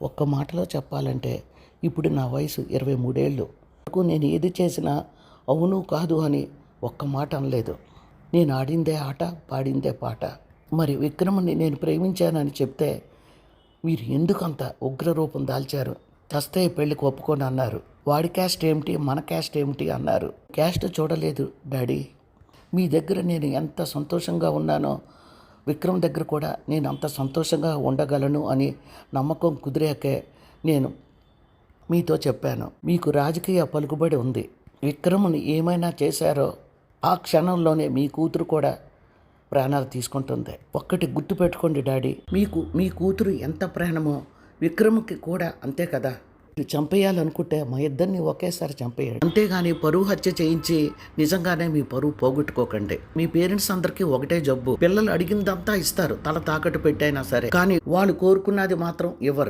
ఒక్క మాటలో చెప్పాలంటే ఇప్పుడు నా వయసు 23 ఏళ్ళు. నేను ఏది చేసినా అవును కాదు అని ఒక్క మాట అనలేదు. నేను ఆడిందే ఆట, పాడిందే పాట. మరి విక్రమ్ని నేను ప్రేమించానని చెప్తే మీరు ఎందుకంత ఉగ్రరూపం దాల్చారు? చస్తే పెళ్ళికి ఒప్పుకొని అన్నారు. వాడి క్యాస్ట్ ఏమిటి, మన క్యాస్ట్ ఏమిటి అన్నారు. క్యాస్ట్ చూడలేదు డాడీ. మీ దగ్గర నేను ఎంత సంతోషంగా ఉన్నానో విక్రమ్ దగ్గర కూడా నేను అంత సంతోషంగా ఉండగలను అని నమ్మకం కుదిరాకే నేను మీతో చెప్పాను. మీకు రాజకీయ పలుకుబడి ఉంది. విక్రమ్ని ఏమైనా చేశారో ఆ క్షణంలోనే మీ కూతురు కూడా ప్రాణాలు తీసుకుంటుంది. ఒక్కటి గుర్తుపెట్టుకోండి డాడీ, మీకు మీ కూతురు ఎంత ప్రాణమో విక్రమ్కి కూడా అంతే కదా. మీరు చంపేయాలనుకుంటే మా ఇద్దరిని ఒకేసారి చంపేయండి. అంతేగాని పరువు హత్య చేయించి నిజంగానే మీ పరువు పోగొట్టుకోకండి. మీ పేరెంట్స్ అందరికీ ఒకటే జబ్బు, పిల్లలు అడిగిందంతా ఇస్తారు, తల తాకట్టు పెట్టైనా సరే, కానీ వాళ్ళు కోరుకున్నది మాత్రం ఇవ్వరు.